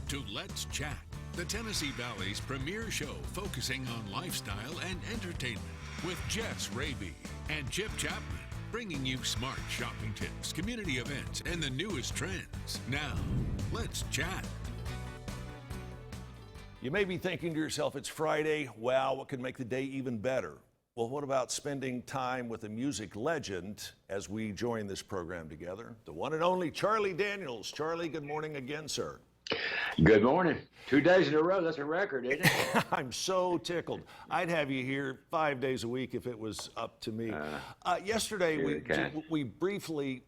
to Let's Chat, the Tennessee Valley's premier show focusing on lifestyle and entertainment with Jess Raby and Chip Chapman, bringing you smart shopping tips, community events, and the newest trends. Now, let's chat. You may be thinking to yourself, it's Friday. Wow, what could make the day even better? Well, what about spending time with a music legend as we join this program together? The one and only Charlie Daniels. Charlie, good morning again, sir. Good morning. 2 days in a row, that's a record, isn't it? I'm so tickled. I'd have you here 5 days a week if it was up to me. Yesterday, we briefly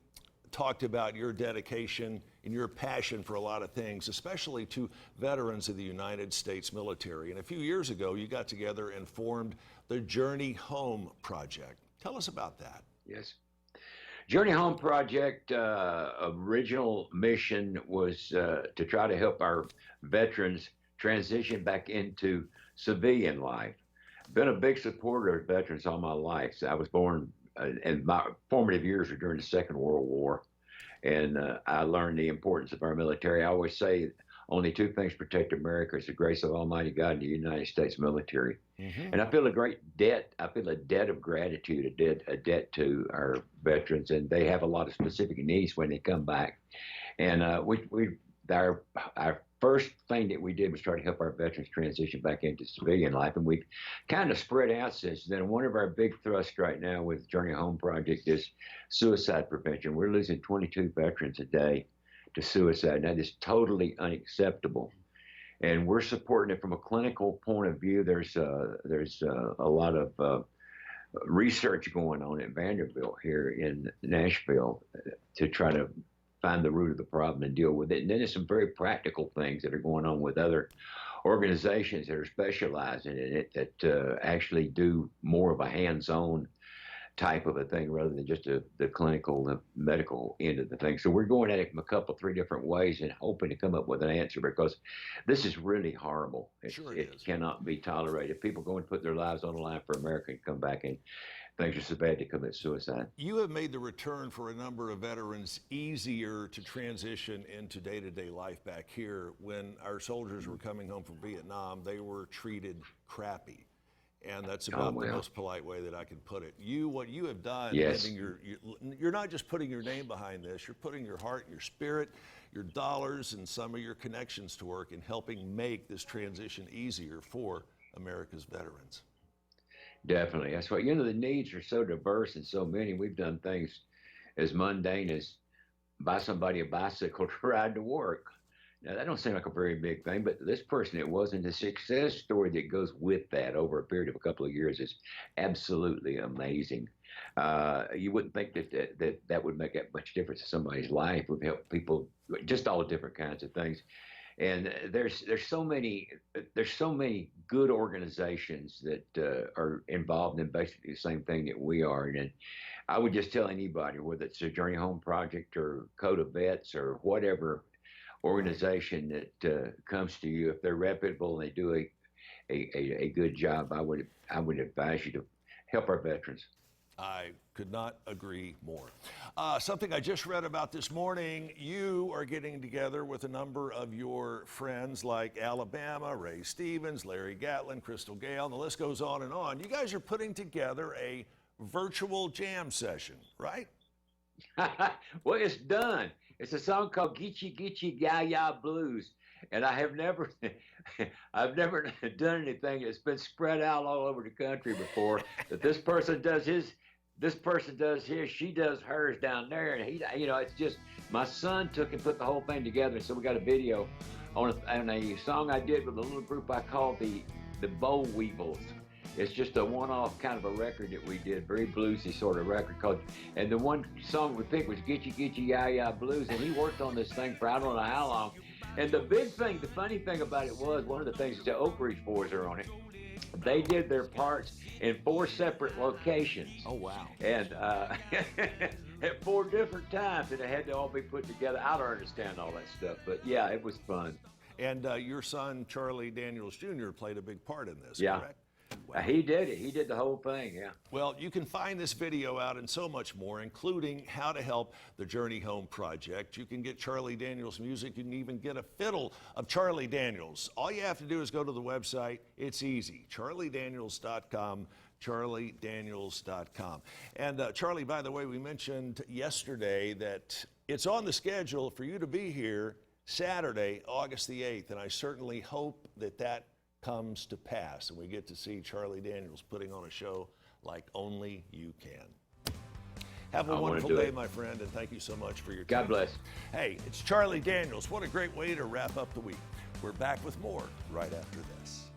talked about your dedication and your passion for a lot of things, especially to veterans of the United States military. And a few years ago, you got together and formed the Journey Home Project. Tell us about that. Yes. Journey Home Project original mission was to try to help our veterans transition back into civilian life. Been a big supporter of veterans all my life. So I was born, and my formative years were during the Second World War, and I learned the importance of our military. I always say only two things protect America: it's the grace of Almighty God and the United States military. Mm-hmm. And I feel a great debt. I feel a debt of gratitude, a debt to our veterans, and they have a lot of specific needs when they come back. And our first thing that we did was try to help our veterans transition back into civilian life, and we've kind of spread out since then. One of our big thrusts right now with Journey Home Project is suicide prevention. We're losing 22 veterans a day to suicide. That is totally unacceptable, and we're supporting it from a clinical point of view. There's a lot of research going on at Vanderbilt here in Nashville to try to find the root of the problem and deal with it. And then there's some very practical things that are going on with other organizations that are specializing in it that actually do more of a hands-on type of a thing rather than just the clinical, the medical end of the thing. So we're going at it from a couple, three different ways and hoping to come up with an answer, because this is really horrible. It cannot be tolerated. People go and put their lives on the line for America and come back and things are so bad they commit suicide. You have made the return for a number of veterans easier to transition into day-to-day life back here. When our soldiers were coming home from Vietnam, they were treated crappy. And that's about the most polite way that I can put it. What you have done, yes. You're not just putting your name behind this, you're putting your heart and your spirit, your dollars, and some of your connections to work in helping make this transition easier for America's veterans. Definitely. That's why, the needs are so diverse and so many. We've done things as mundane as buy somebody a bicycle to ride to work. Now, that don't seem like a very big thing, but this person, it wasn't. The success story that goes with that over a period of a couple of years is absolutely amazing. You wouldn't think that would make that much difference in somebody's life. We've helped people, just all different kinds of things. And there's so many good organizations that are involved in basically the same thing that we are. And I would just tell anybody, whether it's a Journey Home Project or Code of Vets or whatever organization that comes to you, if they're reputable and they do a good job, I would advise you to help our veterans. I could not agree more. Something I just read about this morning, you are getting together with a number of your friends like Alabama, Ray Stevens, Larry Gatlin, Crystal Gale, and the list goes on and on. You guys are putting together a virtual jam session, right? Well, it's done. It's a song called Geechee Geechee Ya Ya Blues. And I've never done anything that's been spread out all over the country before. That this person does his, she does hers down there, and it's just, my son took and put the whole thing together. So we got a video on a song I did with a little group I called the Boll Weevils. It's just a one-off kind of a record that we did, very bluesy sort of record called, and the one song we picked was Geechee Geechee Ya Ya Blues, and he worked on this thing for I don't know how long. And the funny thing about it was, one of the things is the Oak Ridge Boys are on it. They did their parts in 4 separate locations. Oh, wow. And at 4 different times, and it had to all be put together. I don't understand all that stuff, but yeah, it was fun. And your son, Charlie Daniels Jr., played a big part in this, yeah. correct? He did it. He did the whole thing, yeah. Well, you can find this video out and so much more, including how to help the Journey Home Project. You can get Charlie Daniels music. You can even get a fiddle of Charlie Daniels. All you have to do is go to the website. It's easy, charliedaniels.com, charliedaniels.com. And Charlie, by the way, we mentioned yesterday that it's on the schedule for you to be here Saturday, August the 8th, and I certainly hope that that comes to pass and we get to see Charlie Daniels putting on a show like only you can. Have a wonderful day, my friend, and thank you so much for your time. God bless. Hey, it's Charlie Daniels. What a great way to wrap up the week. We're back with more right after this.